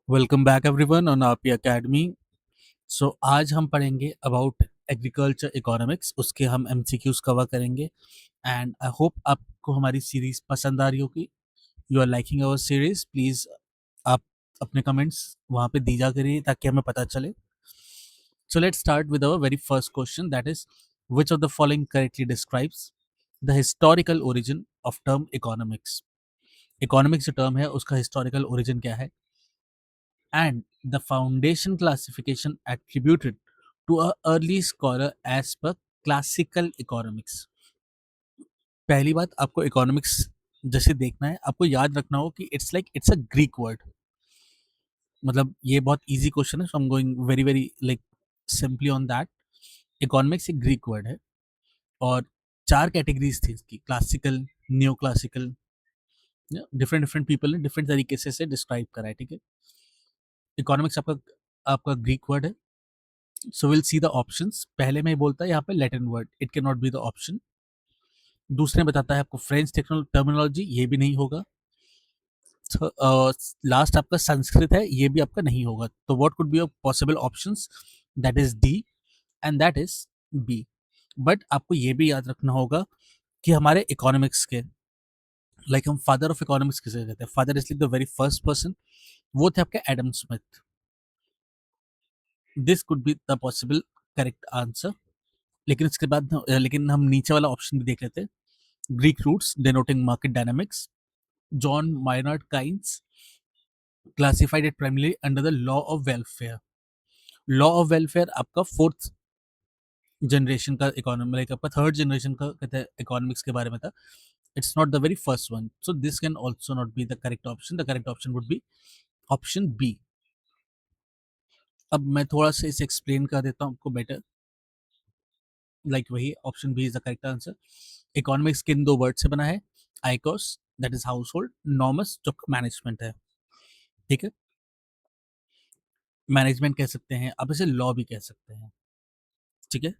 Welcome back everyone on RP academy. So आज हम पढ़ेंगे अबाउट एग्रीकल्चर इकोनॉमिक्स, उसके हम एमसीक्यूज कवर करेंगे। एंड आई होप आपको हमारी सीरीज पसंद आ रही होगी। You are liking our series, please आप अपने कमेंट्स वहाँ पे दीजा करिए ताकि हमें पता चले। So let's start with our very first question, that is which of the following correctly describes the historical origin of term economics. Economics जो टर्म है उसका हिस्टोरिकल ओरिजिन क्या है, and the foundation classification attributed to a early scholar as per classical economics। पहली बात, आपको economics जैसे देखना है, आपको याद रखना हो कि इट्स अ ग्रीक वर्ड। मतलब ये बहुत इजी क्वेश्चन है, so I am going very very like simply on that. Economics एक ग्रीक वर्ड है और चार कैटेगरीज थी इसकी, classical, new classical. Different different people ने डिफरेंट तरीके से डिस्क्राइब करा है, ठीक है। इकोनॉमिक्स आपका आपका ग्रीक वर्ड है। So will see the options. पहले में ही बोलता है यहाँ पे Latin word, it can not be the option. दूसरे में बताता है आपको फ्रेंच टर्मिनोलॉजी, ये भी नहीं होगा। लास्ट आपका संस्कृत है, ये भी आपका नहीं होगा। तो what could be possible options, that is D and that is B. But आपको ये भी याद रखना होगा कि हमारे इकोनॉमिक्स के हम फादर ऑफ इकोनॉमिक्स किसे कहते हैं, father is like the very first person, वो थे आपके Adam Smith. This could be the possible correct answer. लेकिन इसके बाद लेकिन हम नीचे वाला ऑप्शन भी देख लेते हैं। Greek roots denoting market dynamics, John Maynard Keynes classified it primarily under the law of welfare. Law of welfare आपका फोर्थ जनरेशन का इकोनॉमी, लाइक आपका थर्ड जनरेशन का कहते हैं इकोनॉमिक्स के बारे में था। It's not the very first one, so this can also not be the correct option. The correct option would be option B. अब मैं थोड़ा सा इसे एक्सप्लेन कर देता हूँ आपको बेटर। वही option B is the correct answer. Economics किन दो वर्ड से बना है, oikos that is household, nomos जो मैनेजमेंट है, ठीक है। मैनेजमेंट कह सकते हैं आप, इसे लॉ भी कह सकते हैं, ठीक है।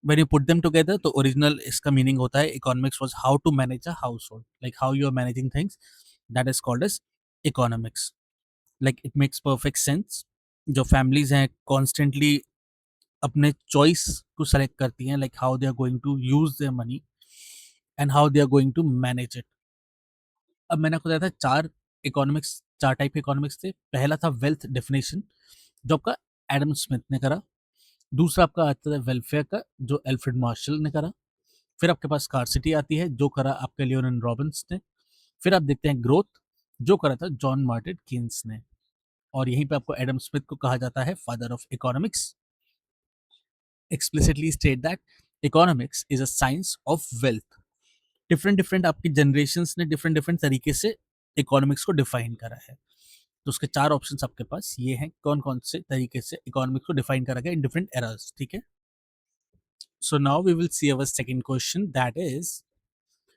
When you put them together तो ओरिजिनल इसका मीनिंग होता है economics was how to manage a household, like how you are managing things, that is called as economics. Like it makes perfect sense. जो families हैं constantly अपने choice को select करती हैं, like how they are going to use their money and how they are going to manage it. अब मैंने आपको बताया था चार टाइप के इकोनॉमिक्स थे। पहला था वेल्थ डेफिनेशन, जो आपका एडम स्मिथ ने करा। दूसरा आपका आता है वेलफेयर का, जो एल्फ्रेड मार्शल ने करा। फिर आपके पास स्कार्सिटी आती है, जो करा आपके लियोन रॉबिन्स ने। फिर आप देखते हैं ग्रोथ, जो करा था जॉन मार्टिन कीन्स ने। और यहीं पे आपको एडम स्मिथ को कहा जाता है father of economics. Explicitly state that economics is a science of wealth. Different different आपकी जनरेशन्स ने डिफरेंट डिफरेंट तरीके से इकोनॉमिक्स को डिफाइन करा है। तो उसके चार ऑप्शंस आपके पास ये हैं, कौन कौन से तरीके से इकोनॉमिक्स को डिफाइन करा गया इन डिफरेंट एरास, ठीक है। So now we will see our second question, that is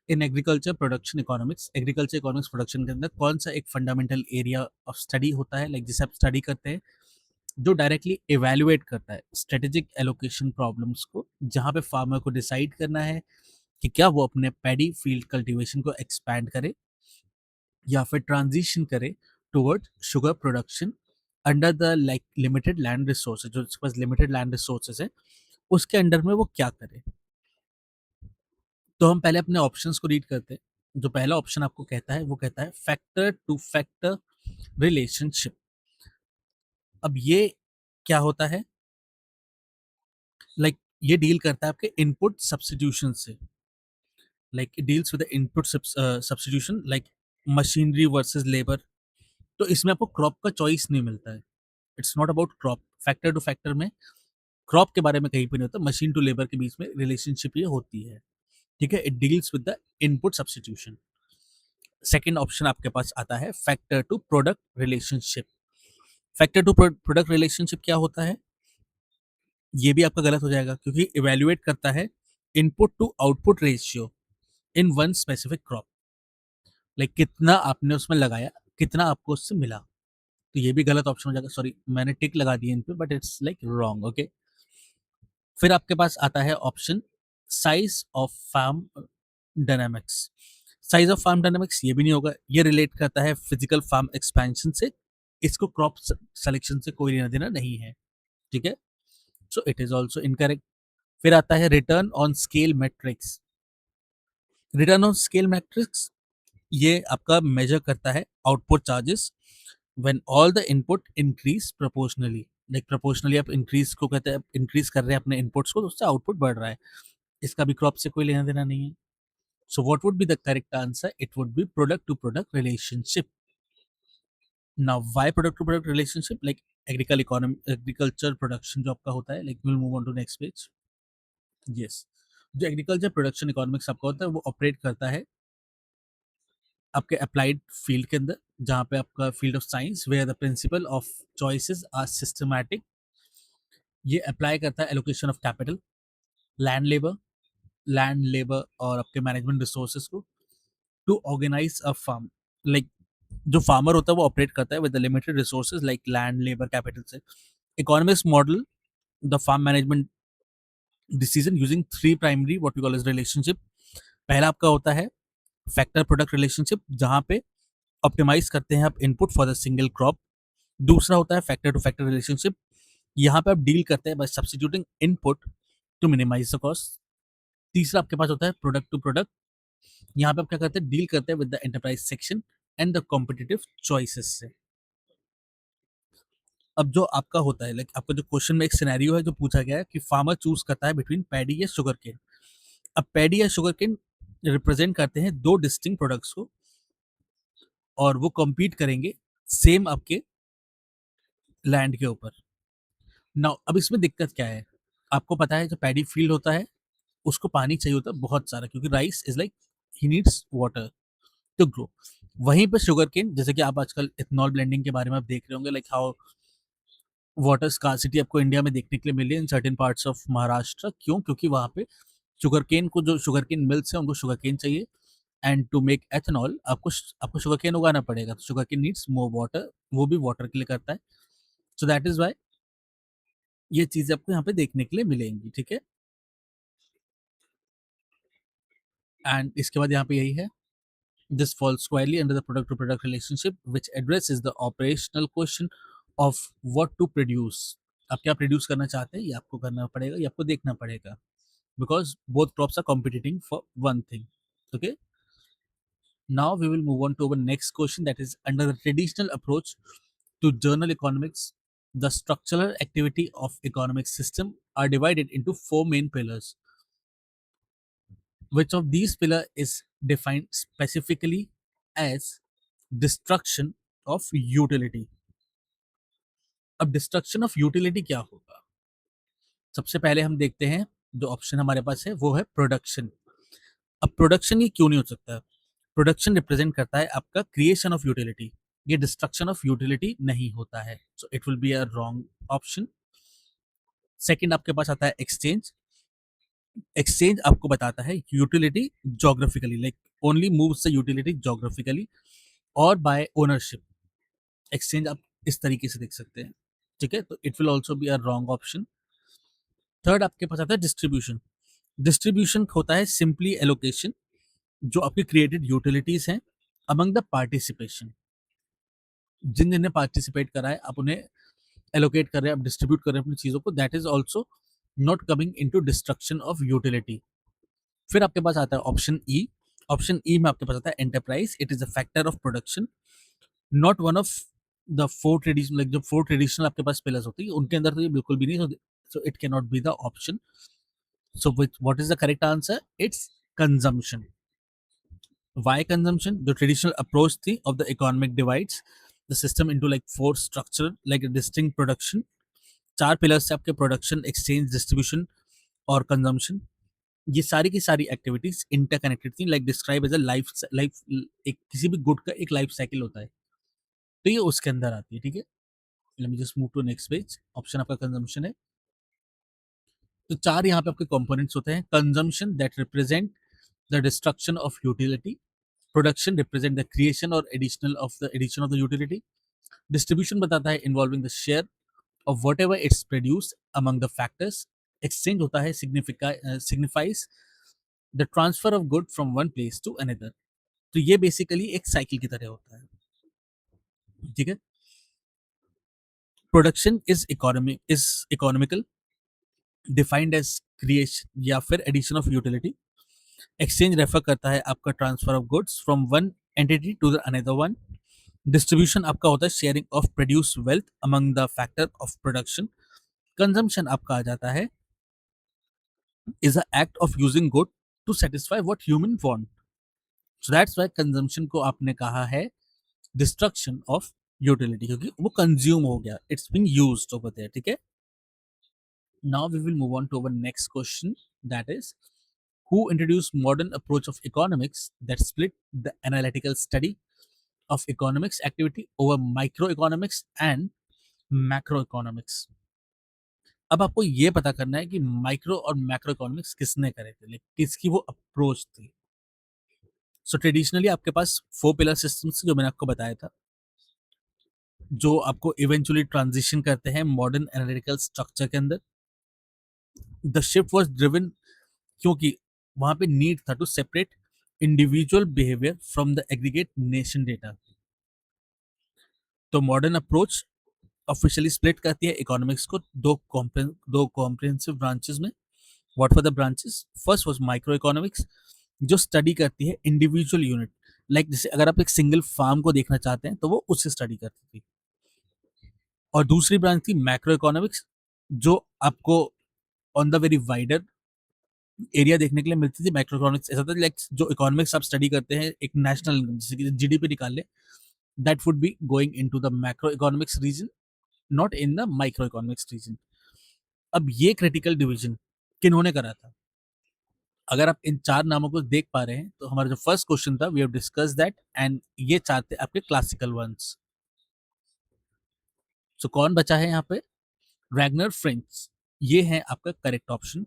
in agriculture production economics. Agriculture economics production के अंदर कौन सा एक फंडामेंटल एरिया ऑफ स्टडी होता है, जिसे आप स्टडी करते हैं, जो डायरेक्टली इवेल्युएट करता है स्ट्रेटेजिक एलोकेशन प्रॉब्लम्स को, जहां पे फार्मर को डिसाइड करना है कि क्या वो अपने पैडी फील्ड कल्टीवेशन को एक्सपैंड करे या फिर ट्रांजिशन करे toward sugar production under the limited land resources. जो उसके पास लिमिटेड लैंड रिसोर्सेज है उसके अंडर में वो क्या करे। तो हम पहले अपने ऑप्शंस को रीड करते हैं। जो पहला ऑप्शन आपको कहता है वो कहता है फैक्टर टू फैक्टर रिलेशनशिप। अब ये क्या होता है, ये डील करता है आपके इनपुट सब्स्टिट्यूशन से। It deals with the input substitution, machinery versus labour. तो इसमें आपको क्रॉप का चॉइस नहीं मिलता है। It's not about crop. Factor two factor में क्रॉप के बारे में कहीं पे नहीं होता, मशीन टू लेबर के बीच में रिलेशनशिप ये होती है, ठीक है। It deals with the input substitution. Second option आपके पास आता है factor to product relationship. Factor to product relationship क्या होता है, ये भी आपका गलत हो जाएगा, क्योंकि इवेल्युएट करता है input to output ratio in one specific crop. कितना आपने उसमें लगाया, कितना आपको उससे मिला। तो ये भी गलत ऑप्शन हो जाएगा। सॉरी, मैंने टिक लगा दी इन पे, बट इट्स रॉन्ग, ओके। फिर आपके पास आता है option size of farm dynamics. Size of farm dynamics ये भी नहीं होगा। ये रिलेट करता है फिजिकल फार्म एक्सपेंशन से, इसको क्रॉप सिलेक्शन से कोई लेना देना नहीं है, ठीक है। So it is also incorrect. फिर आता है return on scale matrix. Return on scale matrix ये आपका मेजर करता है output charges when all the input increase proportionally. Like proportionally आप इंक्रीज को कहते हैं, इंक्रीज कर रहे हैं अपने इनपुट्स को, तो उससे आउटपुट बढ़ रहा है। इसका भी क्रॉप से कोई लेना देना नहीं है। So what would be the correct answer? It would be product to product relationship. Now why product to product relationship? Like agriculture production जो आपका होता है, like will move on to next page. Yes, जो agriculture production economics आपका होता है वो operate करता है आपके अप्लाइड फील्ड के अंदर, जहाँ पे आपका field of science where the principle of choices are systematic. ये अप्लाई करता है allocation of capital, land labour land labour और आपके मैनेजमेंट रिसोर्सेज को to organise a farm. Like जो फार्मर होता है वो ऑपरेट करता है with the limited resources like land labour capital से। Economics model the farm management decision using three primary what we call as relationship. पहला आपका होता है फैक्टर प्रोडक्ट रिलेशनशिप, जहाँ पे ऑप्टिमाइज करते हैं आप input for the single crop. दूसरा होता है फैक्टर टू फैक्टर रिलेशनशिप, यहाँ पे आप डील करते हैं by substituting input to minimize the cost. तीसरा आपके पास होता है प्रोडक्ट टू प्रोडक्ट, यहाँ पे आप क्या करते हैं, डील करते हैं with the enterprise section and the competitive choices से। अब जो आपका होता है, लाइक आपका जो क्वेश्चन में एक सिनेरियो है जो पूछा गया है कि फार्मर चूज करता है बिटवीन पैडी या शुगर केन। अब पैडी या शुगर केन रिप्रेजेंट करते हैं दो डिस्टिंक्ट प्रोडक्ट्स को, और वो कम्पीट करेंगे सेम आपके लैंड के ऊपर। नाउ अब इसमें दिक्कत क्या है? आपको पता है जो पैडी फील्ड होता है उसको पानी चाहिए होता है बहुत सारा, क्योंकि rice is like he needs water to grow. वहीं पे शुगर केन, जैसे कि आप आजकल इथेनॉल ब्लेंडिंग के बारे में आप देख रहे होंगे, लाइक हाउ वाटर स्कार्सिटी आपको इंडिया में देखने के लिए मिली in certain parts of Maharashtra. क्यों? क्योंकि वहाँ पे शुगर केन को, जो शुगर केन मिल्स है उनको शुगर केन चाहिए, एंड टू मेक एथेनॉल आपको शुगर केन उगाना पड़ेगा। तो sugar cane needs more water, वो भी वाटर के लिए करता है। सो दैट इज वाई ये चीजें आपको यहाँ पे देखने के लिए मिलेंगी, ठीक है। एंड इसके बाद यहाँ पे यही है, this falls squarely under the product to product relationship which addresses the operational question of what to produce। आप क्या प्रोड्यूस करना चाहते हैं ये आपको करना पड़ेगा, ये आपको देखना पड़ेगा, because both crops are competing for one thing। Okay, now we will move on to our next question, that is under the traditional approach to journal economics, the structural activity of economic system are divided into four main pillars. Which of these pillar is defined specifically as destruction of utility? अब destruction of utility क्या होगा? सबसे पहले हम देखते हैं, जो option हमारे पास है वो है प्रोडक्शन। अब प्रोडक्शन ये क्यों नहीं हो सकता? प्रोडक्शन रिप्रेजेंट करता है आपका क्रिएशन ऑफ यूटिलिटी, ये डिस्ट्रक्शन ऑफ यूटिलिटी नहीं होता है। So it will be a wrong option. Second आपके पास आता है एक्सचेंज। एक्सचेंज आपको बताता है utility geographically, like only moves the utility geographically और बाय ओनरशिप। एक्सचेंज आप इस तरीके से देख सकते हैं, ठीक है। तो it will also be a wrong option. Third आपके पास आता है डिस्ट्रीब्यूशन। डिस्ट्रीब्यूशन होता है सिंपली एलोकेशन, जो आपकी क्रिएटेड यूटिलिटीज हैं अमंग द पार्टिसिपेशन। जिन जिनने पार्टिसिपेट करा है आप उन्हें एलोकेट कर रहे हैं, आप डिस्ट्रीब्यूट कर रहे हैं अपनी चीजों को, that is also not coming in to destruction of utility. फिर आपके पास आता है ऑप्शन ई। ऑप्शन ई में आपके पास आता है enterprise, it is a factor of production, not one of the four traditional, like जो फोर ट्रेडिशनल आपके पास पिलर्स होती है उनके अंदर तो ये बिल्कुल भी नहीं। So it can not be the option. So which what is the correct answer? It's consumption. Why consumption? जो ट्रेडिशनल अप्रोच थी of the economic divides the system into like four structure like distinct production. चार pillars से आपके production, exchange, distribution और consumption. ये सारी की सारी एक्टिविटीज इंटरकनेक्टेड थी, like describe as a life life. एक किसी भी गुड का एक लाइफ साइकिल होता है, तो ये उसके अंदर आती है, ठीक है। Let me just move to next page. Option आपका कंजम्पशन है। तो चार यहाँ पे आपके कंपोनेंट्स होते हैं। Consumption that represent the destruction of utility, production represent the creation और addition of the utility, distribution बताता है involving the share of whatever it's produce among the factors, exchange होता है signifies the transfer of good from one place to another. तो ये basically एक cycle की तरह होता है, ठीक है। Production is economical, defined as creation या फिर addition of utility. Exchange refer करता है आपका transfer of goods from one entity to the another one. Distribution आपका होता है sharing of produce wealth among the factor of production. Consumption आपका आ जाता है is an act of using good to satisfy what human want. So that's why consumption को आपने कहा है destruction of utility, क्योंकि वो consume हो गया, it's being used over there, ठीक है। Now we will move on to our next question, that is, who introduced modern approach of economics that split the analytical study of economics activity over microeconomics and macroeconomics। अब आपको ये पता करना है कि micro और मैक्रो इकोनॉमिक्स किसने करे थे, किसकी वो अप्रोच थी। सो ट्रेडिशनली आपके पास 4 पिलर सिस्टम्स जो मैंने आपको बताया था, जो आपको इवेंचुअली ट्रांजिशन करते हैं मॉडर्न एनालिटिकल स्ट्रक्चर के अंदर। द शिफ्ट वाज ड्रिवन क्योंकि वहां पे नीड था to separate individual behaviour from the aggregate nation data. तो मॉडर्न अप्रोच ऑफिशियली स्प्लिट करती है इकोनॉमिक्स को दो कॉम्प्रिहेंसिव ब्रांचेस में। What were the branches? First was micro economics, जो स्टडी करती है इंडिविजुअल यूनिट, लाइक जैसे अगर आप एक सिंगल फार्म को देखना चाहते हैं तो वो उससे स्टडी करती थी। और दूसरी ब्रांच थी मैक्रो इकोनॉमिक्स, जो आपको on the very wider area देखने के लिए मिलती थी। मैक्रो इकोनॉमिक्स ऐसा था लाइक जो इकोनॉमिक्स आप स्टडी करते हैं एक नेशनल, जैसे कि जीडीपी निकाल ले, that would be going into the macro economics region, not in the micro economics region. अब ये क्रिटिकल डिवीजन किन्होंने करा था? अगर आप इन 4 नामों को देख पा रहे हैं तो हमारा जो फर्स्ट क्वेश्चन था, we have discuss that, and ये 4 थे आपके क्लासिकल वंस। सो कौन बचा है यहाँ पे? रैग्नर फ्रेंच, ये है आपका करेक्ट ऑप्शन।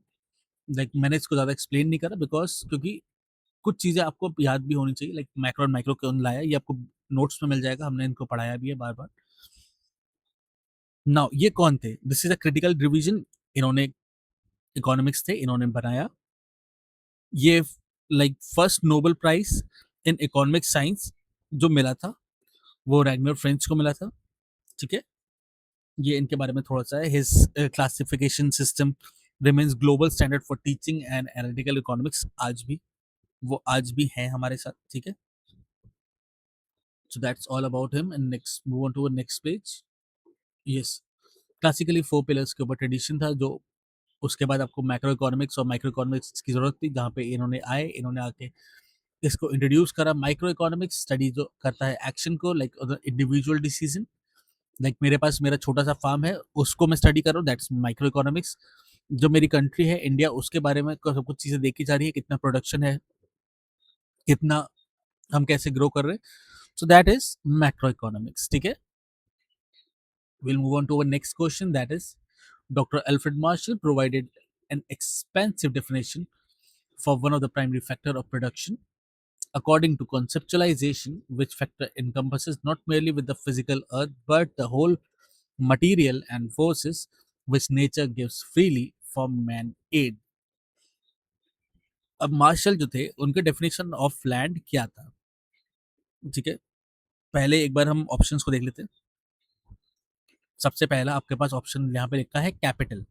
लाइक मैंने इसको ज्यादा एक्सप्लेन नहीं करा बिकॉज क्योंकि कुछ चीजें आपको याद भी होनी चाहिए, लाइक मैक्रो और माइक्रो कौन लाया, ये आपको नोट्स में मिल जाएगा, हमने इनको पढ़ाया भी है बार बार। नाउ ये कौन थे? This is a critical division, इन्होंने इकोनॉमिक्स थे, इन्होंने बनाया ये। Like first Nobel prize in economic science जो मिला था वो रैग्नर फ्रेंच को मिला था, ठीक है। ये इनके बारे में थोड़ा सा है। His classification system remains global standard for teaching and analytical economics, आज भी वो आज भी है हमारे साथ, ठीक है। So that's all about him and next move on to next page. Yes, classically 4 pillars के ऊपर ट्रेडिशन था, जो उसके बाद आपको मैक्रो इकोनॉमिक्स और माइक्रो इकोनॉमिक्स की जरूरत थी, जहाँ पे इन्होंने आए, इन्होंने आके इसको इंट्रोड्यूस करा। माइक्रो इकोनॉमिक्स स्टडी जो करता है एक्शन को, लाइक इंडिविजुअल डिसीजन, लाइक मेरे पास मेरा छोटा सा फार्म है, उसको मैं स्टडी कर रहा हूँ, दैट्स माइक्रो इकोनॉमिक्स। जो मेरी कंट्री है इंडिया, उसके बारे में सब कुछ चीजें देखी जा रही है, कितना प्रोडक्शन है, कितना हम कैसे ग्रो कर रहे हैं, so that is macro economics, ठीक है। Will move on to our next question, that is doctor Alfred Marshall provided an expansive definition for one of the primary factor of production. According to conceptualization, which factor encompasses not merely with the physical earth but the whole material and forces which nature gives freely for man aid। अब martial जो थे उनके definition of land क्या था, ठीक है। पहले एक बार हम ऑप्शंस को देख लेते हैं। सबसे पहला आपके पास ऑप्शन यहाँ पे लिखा है capital.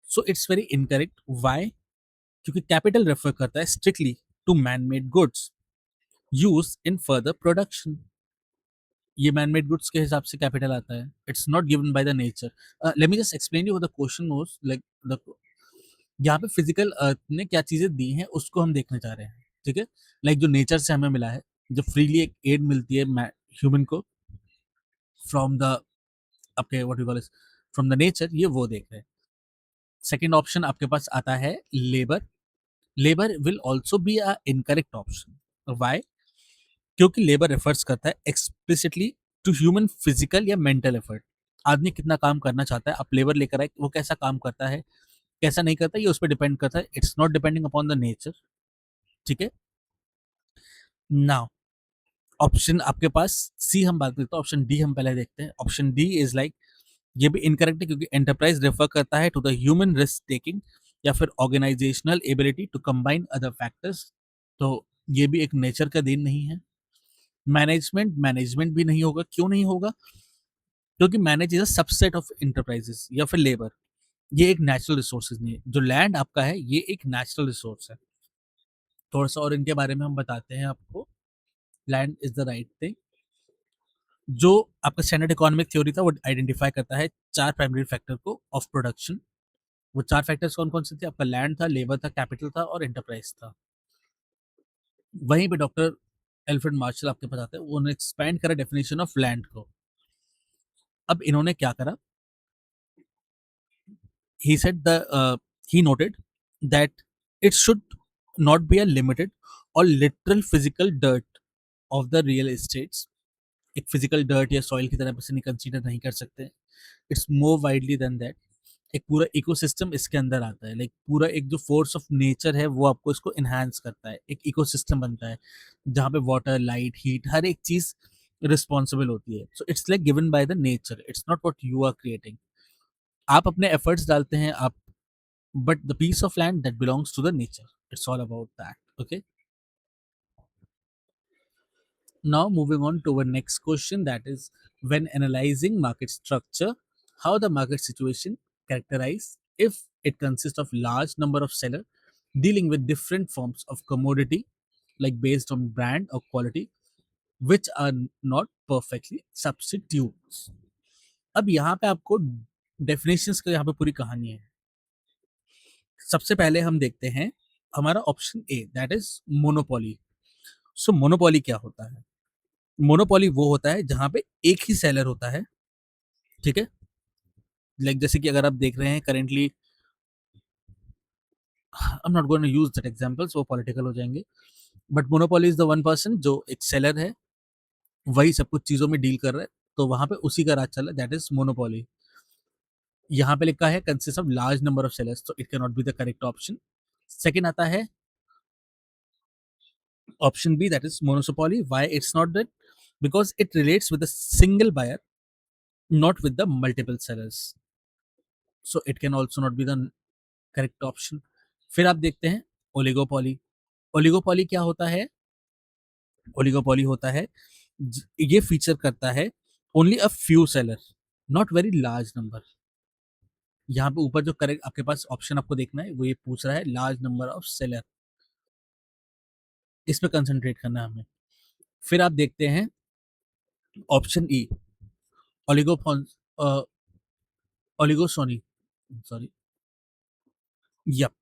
So it's very incorrect. Why? क्योंकि कैपिटल रेफर करता है strictly to man made goods use in further production. ये मैन मेड गुड्स के हिसाब से कैपिटल आता है, it's not given by the nature. Let me just explain you the question was like the, यहाँ पे फिजिकल अर्थ ने क्या चीजें दी हैं उसको हम देखने जा रहे हैं, ठीक है। लाइक जो नेचर से हमें मिला है, जो फ्रीली एक एड मिलती है ह्यूमन को फ्रॉम द आपके what you call from the nature, ये वो देख रहे हैं। सेकेंड ऑप्शन आपके पास आता है labour. Labour will also be a incorrect option. Why? क्योंकि लेबर रेफर्स करता है एक्सप्लिसिटली टू ह्यूमन फिजिकल या मेंटल एफर्ट। आदमी कितना काम करना चाहता है, आप लेबर लेकर आए, वो कैसा काम करता है कैसा नहीं करता, ये उस पर डिपेंड करता है, it's not depending upon the nature, ठीक है। नाउ ऑप्शन आपके पास सी हम बात करते हैं, ऑप्शन डी हम पहले देखते हैं। ऑप्शन डी इज लाइक, ये भी इनकरेक्ट है क्योंकि एंटरप्राइज रेफर करता है to the human risk taking या फिर organisational ability to combine other factors, तो ये भी एक नेचर का देन नहीं है। मैनेजमेंट मैनेजमेंट भी नहीं होगा, क्यों नहीं होगा? क्योंकि manage is a subset of enterprises या फिर लेबर। ये एक नेचुरल रिसोर्सेज नहीं है। जो लैंड आपका है ये एक नेचुरल रिसोर्स है। थोड़ा सा और इनके बारे में हम बताते हैं आपको। Land is the right thing. जो आपका स्टैंडर्ड इकोनॉमिक थ्योरी था वो आइडेंटिफाई करता है चार प्राइमरी फैक्टर को ऑफ प्रोडक्शन। वो चार फैक्टर्स कौन कौन से थे? आपका लैंड था, लेबर था, कैपिटल था और एंटरप्राइज था। वहीं पे डॉक्टर एल्फ्रेड मार्शल आपके पास आते हैं, उन्होंने एक्सपैंड करा डेफिनेशन ऑफ लैंड को। अब इन्होंने क्या करा? he said the he noted that it should not be a limited or literal physical dirt of the real estates। एक फिजिकल डर्ट या सॉइल की तरह से नहीं कंसीडर नहीं कर सकते। It's more widely than that. एक पूरा इकोसिस्टम इसके अंदर आता है। लाइक पूरा एक जो फोर्स ऑफ नेचर है वो आपको इसको इनहांस करता है। एक इकोसिस्टम बनता है जहाँ पे वाटर, लाइट, हीट, हर एक चीज रिस्पॉन्सिबल होती है। So it's like given by the nature, it's not what you are creating. आप अपने एफर्ट्स डालते हैं, आप, but the piece of land that belongs to the nature. It's all about that. Okay. Now moving on to our next question, that is, when analyzing market structure, how the market situation characterize if it consists of large number of seller dealing with different forms of commodity, like based on brand or quality, which are not perfectly substitutes। अब यहाँ पे आपको definitions का यहाँ पे पूरी कहानी है। सबसे पहले हम देखते हैं हमारा option A, that is monopoly. So monopoly क्या होता है? मोनोपोली वो होता है जहां पे एक ही सेलर होता है। ठीक है। लाइक जैसे कि अगर आप देख रहे हैं currently, I am not going to use that examples, वो पॉलिटिकल हो जाएंगे। But monopoly is the one person जो एक सेलर है, वही सब कुछ चीजों में डील कर रहा है। तो वहां पे उसी का राज चल रहा है, दैट इज मोनोपोली। यहाँ पे लिखा है consist of large number of sellers, तो it can not be the correct option. Second आता है option B, that is monopoly. Why it's not that? Because it relates with a single buyer, not with the multiple sellers. So it can also not be the correct option. फिर आप देखते हैं oligopoly. Oligopoly क्या होता है? Oligopoly होता है, ये फीचर करता है only a few seller, not very large number. यहाँ पे ऊपर जो करेक्ट आपके पास ऑप्शन आपको देखना है वो ये पूछ रहा है लार्ज नंबर ऑफ सेलर, इस पे कंसंट्रेट करना है हमें। फिर आप देखते हैं ऑप्शन ई, ओलिगोफॉन, oligopsony, sorry, yup.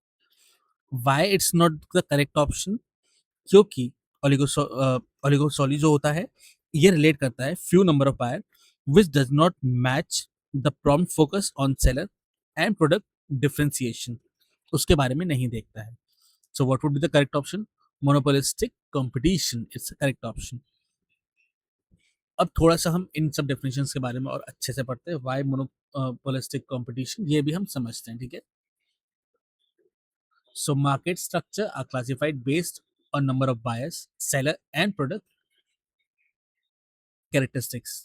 Why it's not the correct option? क्योंकि ओलिगोसोली जो होता है ये रिलेट करता है few number of buyer which does not match the prompt focus on seller and product differentiation, उसके बारे में नहीं देखता है। So what would be the correct option? Monopolistic competition it's correct option. अब थोड़ा सा हम इन सब डेफिनेशंस के बारे में और अच्छे से पढ़ते हैं। वाई मोनोपोलिस्टिक कंपटीशन, ये भी हम समझते हैं। ठीक है। So market structure are classified based on number of buyers, seller and product characteristics।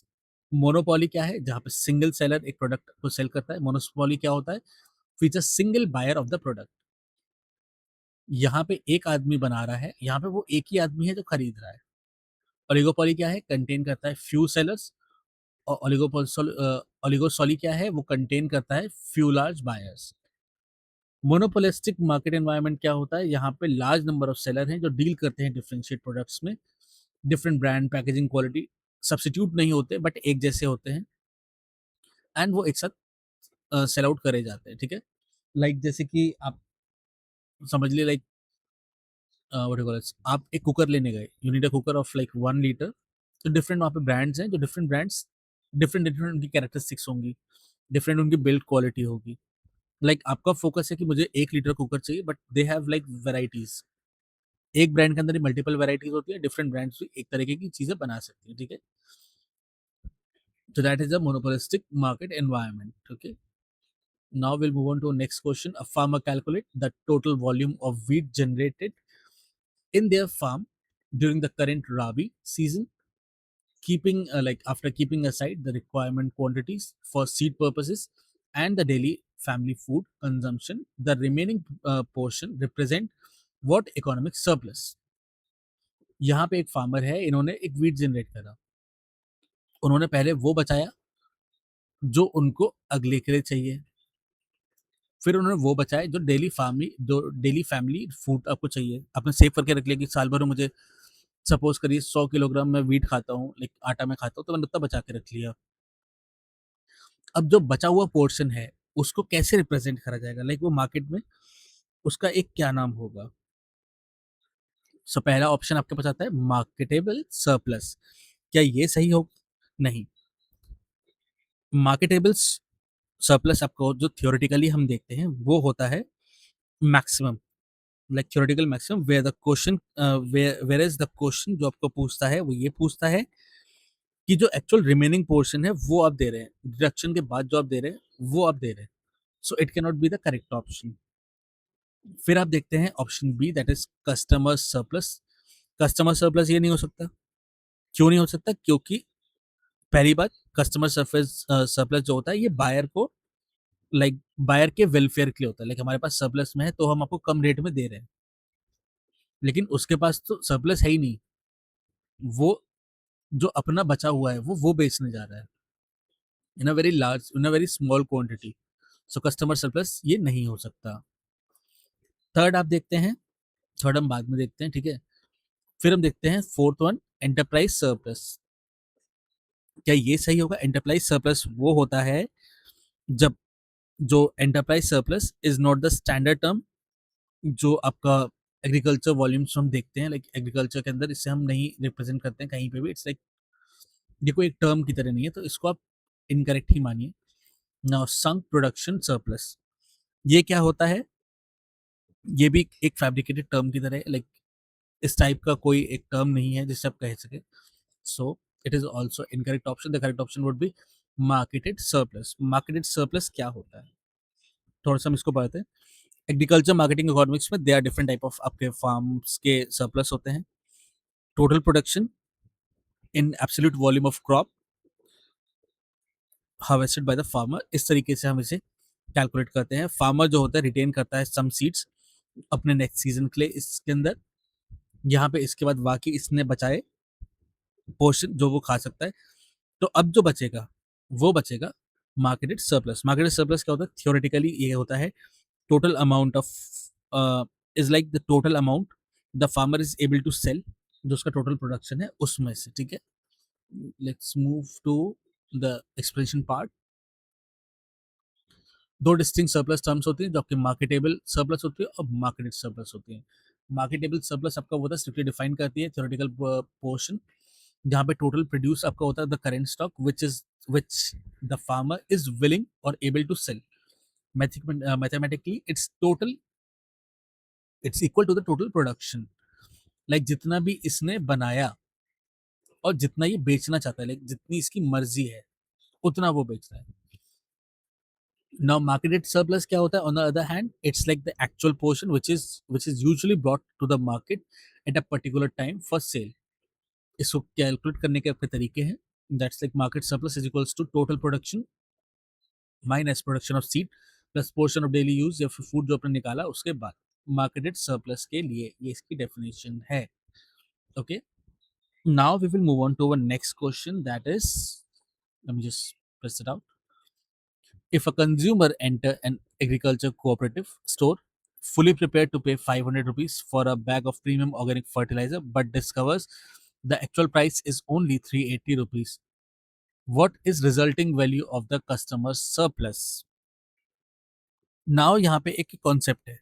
Monopoly क्या है? जहां पे सिंगल सेलर एक प्रोडक्ट को सेल करता है। मोनोपोली क्या होता है? Feature single buyer of the product. यहाँ पे एक आदमी बना रहा है, यहाँ पे वो एक ही आदमी है जो खरीद रहा है। ओलिगोपोली क्या है? कंटेन करता है फ्यू सेलर्स। और ओलिगोसोली क्या है? वो कंटेन करता है few large buyers. Monopolistic market environment क्या होता है? यहाँ पे लार्ज नंबर ऑफ सेलर हैं जो डील करते हैं डिफरेंशिएट प्रोडक्ट्स में। Different brand, packaging, quality substitute नहीं होते बट एक जैसे होते हैं, एंड वो एक साथ सेल आउट करे जाते हैं। ठीक है। लाइक जैसे कि आप समझ लिए, like what you call it, आप एक कुकर लेने गए, you need a cooker of like 1 litre. तो डिफरेंट वहाँ पे ब्रांड्स हैं, जो डिफरेंट ब्रांड्स, डिफरेंट डिफरेंट उनकी कैरेक्टरिस्टिक्स होंगी, डिफरेंट उनकी बिल्ड क्वालिटी होगी। लाइक आपका फोकस है कि मुझे 1 लीटर कुकर चाहिए, but they have like varieties. एक ब्रांड के अंदर ही मल्टीपल वेराइटीज होती है, डिफरेंट ब्रांड्स भी एक तरीके की चीजें बना सकती है। ठीक है। So that is a monopolistic market environment. Okay. Now we'll move on to our next question. A farmer calculate the total volume of wheat generated in their farm during the current Rabi season, keeping like after keeping aside the requirement quantities for seed purposes and the daily family food consumption. The remaining portion represent what economic surplus? यहाँ पे एक farmer है, इन्होंने एक wheat generate करा, उन्होंने पहले वो बचाया जो उनको अगले के लिए चाहिए। फिर उन्होंने वो बचाए जो डेली फैमिली फूड आपको चाहिए। आपने सेव करके रख लिया कि साल भर में मुझे सपोज़ करिए 100 किलोग्राम मैं व्हीट खाता हूँ, लाइक आटा मैं खाता हूँ, तो मैंने उतना बचा के रख लिया। अब जो बचा हुआ पोर्शन है, उसको कैसे रिप्रेज़ेंट करा जाएगा? लाइक वो मार्केट में उसका एक क्या नाम होगा? सो पहला ऑप्शन आपके पास आता है मार्केटेबल सरप्लस। क्या ये सही हो? नहीं। मार्केटेबल सरप्लस आपको जो थियोरेटिकली हम देखते हैं, वो होता है maximum, like theoretical maximum where the question where is the question जो आपको पूछता है वो ये पूछता है कि जो एक्चुअल रिमेनिंग पोर्शन है वो आप दे रहे हैं, डिडक्शन के बाद जो आप दे रहे हैं वो आप दे रहे हैं। So it can not be the correct option. फिर आप देखते हैं option B, that is customer surplus. Customer surplus ये नहीं हो सकता। क्यों नहीं हो सकता? क्योंकि पहली बात, कस्टमर सरप्लस सरप्लस जो होता है ये बायर को, लाइक बायर के वेलफेयर के लिए होता है। लाइक हमारे पास सरप्लस में है तो हम आपको कम रेट में दे रहे हैं, लेकिन उसके पास तो सरप्लस है ही नहीं। वो जो अपना बचा हुआ है वो बेचने जा रहा है in a very small quantity. So customer surplus ये नहीं हो सकता। थर्ड आप देखते हैं, थर्ड हम बाद में देखते हैं, ठीक है। फिर हम देखते हैं फोर्थ वन, एंटरप्राइज सरप्लस। क्या ये सही होगा? एंटरप्राइज सरप्लस वो होता है जब जो enterprise surplus is not the standard term जो आपका एग्रीकल्चर वॉल्यूम्स हम देखते हैं, लाइक एग्रीकल्चर के अंदर इससे हम नहीं रिप्रेजेंट करते हैं कहीं पे भी। इट्स लाइक ये कोई एक टर्म की तरह नहीं है, तो इसको आप इनकरेक्ट ही मानिए। नाउ संक प्रोडक्शन सरप्लस, ये क्या होता है? ये भी एक फैब्रिकेटेड टर्म की तरह है, लाइक इस टाइप का कोई एक टर्म नहीं है जिससे आप कह सके। So it is also incorrect option. The correct option would be marketed surplus. Marketed surplus क्या होता है? थोड़ा सा हम इसको पढ़ते हैं। एग्रीकल्चर मार्केटिंग इकोनॉमिक्स में they are different type of आपके फार्म्स के सरप्लस होते हैं। Total production in absolute volume of crop harvested by the farmer, इस तरीके से हम इसे कैलकुलेट करते हैं। फार्मर जो होता है रिटेन करता है सम सीड्स अपने नेक्स्ट सीजन के लिए इसके अंदर। यहाँ पे इसके बाद बाकी इसने बचाए पोर्शन जो वो खा सकता है। तो अब जो बचेगा वो बचेगा मार्केटेड सरप्लस। मार्केटेड सरप्लस क्या होता है? थियोरेटिकली ये होता है total amount of is like the total amount the farmer is able to sell, जो उसका टोटल प्रोडक्शन है उसमें से, ठीक है। Let's move to the explanation part. दो डिस्टिंक्ट सरप्लस टर्म्स होती हैं, जो आपकी मार्केटेबल सरप्लस होती है और मार्केटेड सरप्लस होती है। मार्केटेबल सरप्लस आपका होता है स्ट्रिक्टली डिफाइन करती है थियोरेटिकल पोर्शन, जहाँ पे टोटल प्रोड्यूस आपका होता है the current stock which the farmer is willing और able to sell. Mathematically it's equal to the total production. Like जितना भी इसने बनाया और जितना ये बेचना चाहता है, लाइक जितनी इसकी मर्जी है उतना वो बेच रहा है। Now marketed surplus क्या होता है? On the other hand, it's like the actual portion which is usually brought to the market at a particular time for sale. इसको कैलकुलेट करने के अपने तरीके हैं। That's like market surplus is equals to total production minus production of seed plus portion of daily use या फिर food जो आपने निकाला उसके बाद। Marketed surplus के लिए ये इसकी definition है। Okay. Now we will move on to our next question, that is, let me just press it out. If a consumer enter an agriculture cooperative store fully prepared to pay 500 rupees for a bag of premium organic fertilizer but discovers the actual price is only 380 rupees, what is resulting value of the customer's surplus? Now यहाँ पे एक concept है,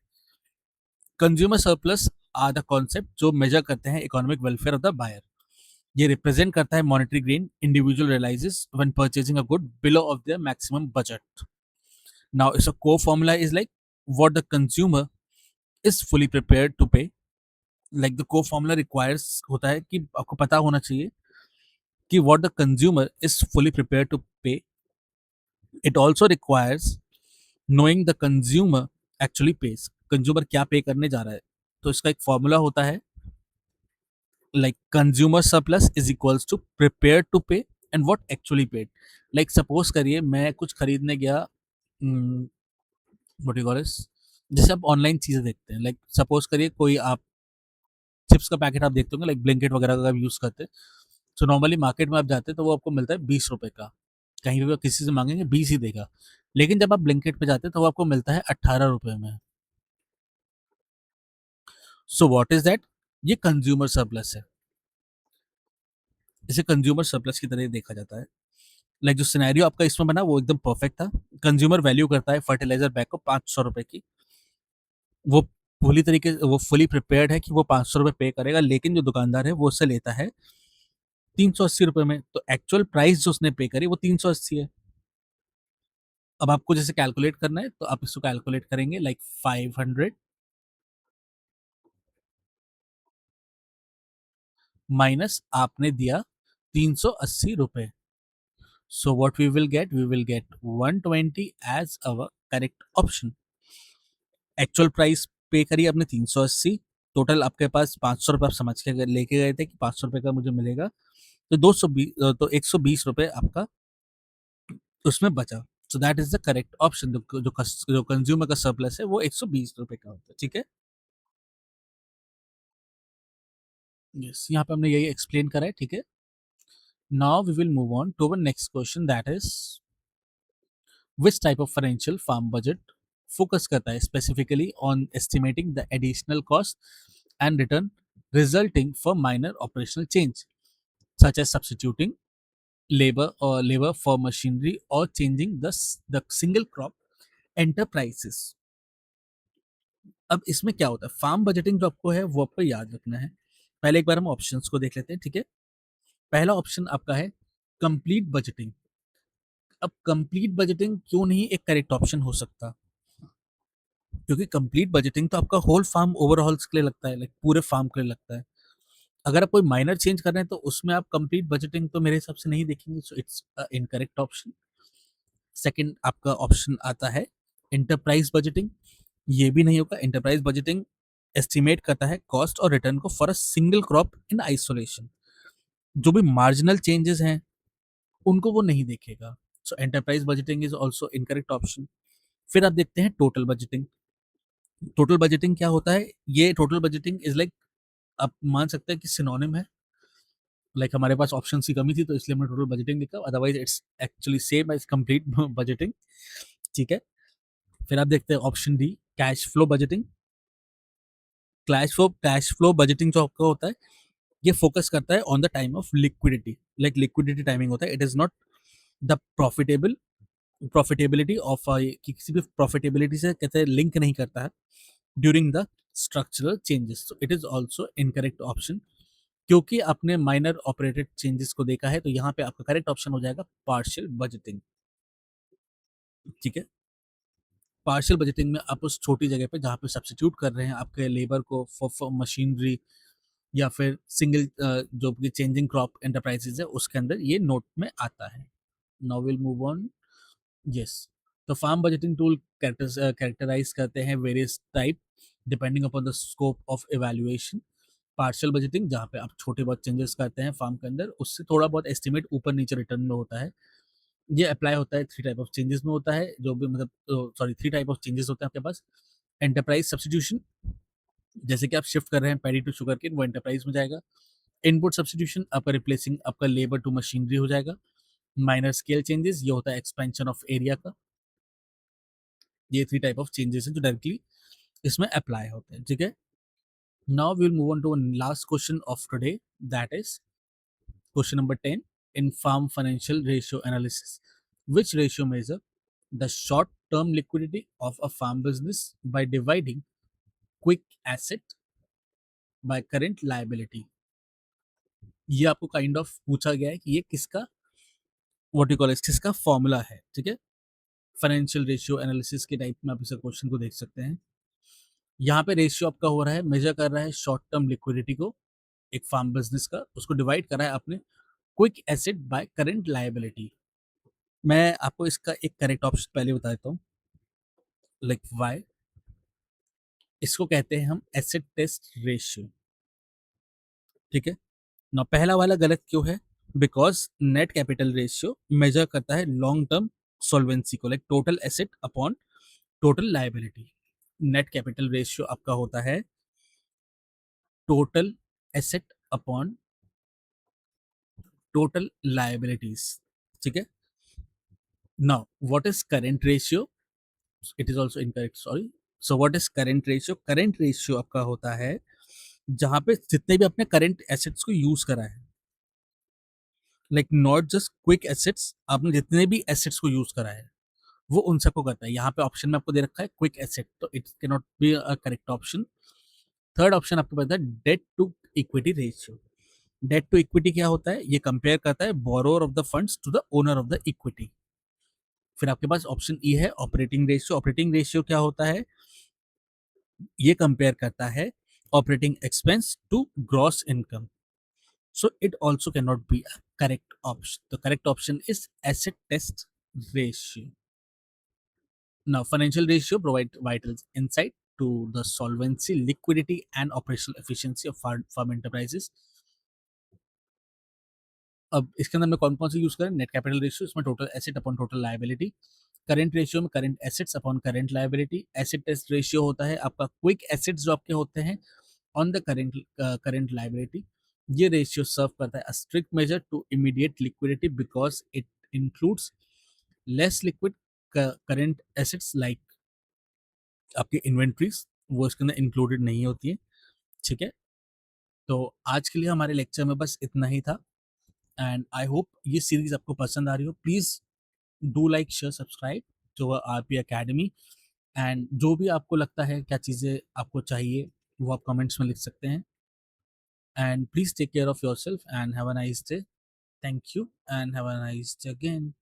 consumer surplus are the concept जो measure करते हैं economic welfare of the buyer. ये represent करता है monetary gain individual realises when purchasing a good below of their maximum budget. Now, it's a core formula is like what the consumer is fully prepared to pay. Like the core formula requires होता है कि आपको पता होना चाहिए कि what the consumer is fully prepared to pay. It also requires knowing the consumer actually pays. Consumer क्या पे करने जा रहा है, तो इसका एक फॉर्मूला होता है like consumer surplus is equals to prepared to pay and what actually paid. Like suppose करिए मैं कुछ खरीदने गया, व्हाट यू कॉल इस, जैसे आप ऑनलाइन चीज़ें देखते हैं, लाइक सपोज करिए कोई आप चिप्स का पैकेट आप देखते होंगे, लाइक ब्लिंकिट वगैरह का आप यूज़ करते हैं। सो नॉर्मली मार्केट में आप जाते हैं तो वो आपको मिलता है 20 रुपए का, कहीं भी किसी से मांगेंगे 20 ही देगा, लेकिन जब आप ब्लिंकिट पे जाते हैं तो वो आपको मिलता है 18 रुपए में। So what is that? ये कंज्यूमर सरप्लस है, इसे कंज्यूमर सरप्लस की तरह देखा जाता है। लाइक जो सिनेरियो आपका इसमें बना वो एकदम परफेक्ट था। कंज्यूमर वैल्यू करता है फर्टिलाइजर बैग को 500 रुपए की, वो वो फुली प्रिपेयर्ड है कि वो 500 रुपए पे करेगा, लेकिन जो दुकानदार है वो उससे लेता है 380 रुपए में, तो एक्चुअल प्राइस जो उसने पे करी वो 380 है। अब आपको जैसे कैलकुलेट करना है तो आप इसको कैलकुलेट करेंगे लाइक 500 माइनस आपने दिया 380 रुपए। So what we will get 120 as our correct option. Actual price pay करी आपने 380, टोटल आपके पास 500 रुपये आप समझ के लेके गए थे कि 500 रुपये का मुझे मिलेगा, तो 220, तो 120 रुपये आपका उसमें बचा। सो that is the correct option. जो कंज्यूमर का सरप्लस है वो 120 रुपये का होता है, ठीक है। यस, यहाँ पे हमने यही एक्सप्लेन करा है, ठीक है। Now we will move on to our next question, that is which type of financial farm budget focus करता है specifically on estimating the additional cost and return resulting for minor operational change such as substituting labor for machinery or changing the single crop enterprises। अब इसमें क्या होता है, farm budgeting जो आपको है वो आपको याद रखना है। पहले एक बार हम ऑप्शंस को देख लेते हैं, ठीक है। पहला ऑप्शन आपका है कंप्लीट बजटिंग। अब कंप्लीट बजटिंग क्यों नहीं एक करेक्ट ऑप्शन हो सकता, क्योंकि कंप्लीट बजटिंग तो आपका होल फार्म ओवरऑल्स के लिए लगता है, लाइक पूरे फार्म के लिए लगता है। अगर आप कोई माइनर चेंज कर रहे हैं तो उसमें आप कंप्लीट बजटिंग तो मेरे हिसाब से नहीं देखेंगे, so it's incorrect option. Second आपका ऑप्शन आता है एंटरप्राइज बजटिंग, ये भी नहीं होगा। एंटरप्राइज बजटिंग एस्टिमेट करता है कॉस्ट और रिटर्न को for a single crop in isolation, जो भी मार्जिनल चेंजेस हैं उनको वो नहीं देखेगा। So enterprise budgeting is also incorrect option. फिर आप देखते हैं टोटल बजटिंग। टोटल बजटिंग क्या होता है, ये टोटल बजटिंग इज लाइक, आप मान सकते हैं कि सिनोनिम है। लाइक हमारे पास ऑप्शन की कमी थी तो इसलिए हमने टोटल बजटिंग लिखा, otherwise it's actually same as complete budgeting, ठीक है। फिर आप देखते हैं option D, cash flow budgeting. Cash flow budgeting जो आपका होता है ये फोकस करता है on the time of liquidity, like liquidity timing होता है। It is not the profitability of, किसी भी प्रॉफिटेबिलिटी से कहते हैं लिंक नहीं करता है ड्यूरिंग द स्ट्रक्चरल चेंजेस, तो it is also incorrect option. क्योंकि आपने माइनर ऑपरेटेड चेंजेस को देखा है तो यहाँ पे आपका करेक्ट ऑप्शन हो जाएगा पार्शियल बजटिंग, ठीक है। पार्शियल बजटिंग में आप उस छोटी जगह पे जहाँ पे सब्सिट्यूट कर रहे हैं आपके लेबर को फॉर मशीनरी या फिर सिंगल जो भी चेंजिंग क्रॉप एंटरप्राइजेज है उसके अंदर ये नोट में आता है। Now will move on. Yes, तो फार्म बजटिंग टूल कैरेक्टराइज करते हैं various type depending upon the scope of evaluation. Partial budgeting जहाँ पे आप छोटे बहुत चेंजेस करते हैं फार्म के अंदर, उससे थोड़ा बहुत एस्टिमेट ऊपर नीचे रिटर्न में होता है। ये अप्लाई होता है थ्री टाइप ऑफ चेंजेस में होता है, जो भी मतलब sorry three type of changes होते हैं आपके पास। एंटरप्राइज सब्सटीट्यूशन, जैसे कि आप शिफ्ट कर रहे हैं पैडी टू शुगर केन, वो एंटरप्राइज में जाएगा। इनपुट सब्सटीट्यूशन आपका रिप्लेसिंग आपका लेबर टू मशीनरी हो जाएगा। माइनर स्केल चेंजेस ये होता है एक्सपेंशन ऑफ एरिया का। ये थ्री टाइप ऑफ चेंजेस हैं जो डायरेक्टली इसमें अप्लाई होते हैं, ठीक है। Now we will move on to last question of today, that is question number 10। In farm financial ratio analysis, which ratio measure the short term liquidity of a farm business by dividing quick asset by current liability? ये आपको kind of पूछा गया है कि ये किसका what you call किसका formula है, ठीक है। फाइनेंशियल रेशियो एनालिसिस के टाइप में आप इस क्वेश्चन को देख सकते हैं। यहाँ पे रेशियो आपका हो रहा है, मेजर कर रहा है शॉर्ट टर्म लिक्विडिटी को एक फार्म बिजनेस का, उसको डिवाइड कर रहा है आपने quick asset by current liability. मैं आपको इसका एक करेक्ट ऑप्शन पहले बता देता हूँ, लाइक वाई। इसको कहते हैं हम एसेट टेस्ट रेशियो, ठीक है ना। पहला वाला गलत क्यों है, because net capital ratio measure करता है लॉन्ग टर्म सॉल्वेंसी को, like total asset upon total liability. Net capital ratio आपका होता है total asset upon total liabilities, ठीक है। Now, what is current ratio? It is also incorrect, sorry. So what is current ratio? Current ratio आपका होता है जहाँ पे जितने भी अपने करंट एसेट्स को यूज करा है, like not just quick assets, आपने जितने भी एसेट्स को यूज करा है वो उन सबको करता है। यहाँ पे ऑप्शन में आपको दे रखा है क्विक एसेट, तो it can not be a correct option. Third option आपको पता है debt to equity ratio. Debt to equity क्या होता है? ये कंपेयर करता है borrower of the funds to the owner of the equity. फिर आपके पास ऑप्शन ई है ऑपरेटिंग रेशियो। ऑपरेटिंग रेशियो क्या होता है? ये कंपेयर करता है operating expense to gross income. So it also cannot be a correct option. The correct option is asset test ratio. Now, financial ratio provide vital insight to the solvency, liquidity, and operational efficiency of firm enterprises. अब इसके अंदर में कौन कौन से use करें? Net capital ratio, इसमें total asset upon total liability. Current ratio में current assets upon current liability. Asset test ratio होता है आपका क्विक एसेट्स जो आपके होते हैं ऑन द करंट लायबिलिटी। ये रेशियो सर्व करता है strict measure to immediate liquidity because it includes less liquid current assets like आपकी इन्वेंट्रीज, वो इसके अंदर इंक्लूडेड नहीं होती है। ठीक है, तो आज के लिए हमारे लेक्चर में बस इतना ही था एंड आई होप ये सीरीज आपको पसंद आ रही हो। Please do like share subscribe to RP Academy and जो भी आपको लगता है क्या चीज़ें आपको चाहिए वो आप कमेंट्स में लिख सकते हैं। And please take care of yourself and have a nice day. Thank you and have a nice day again.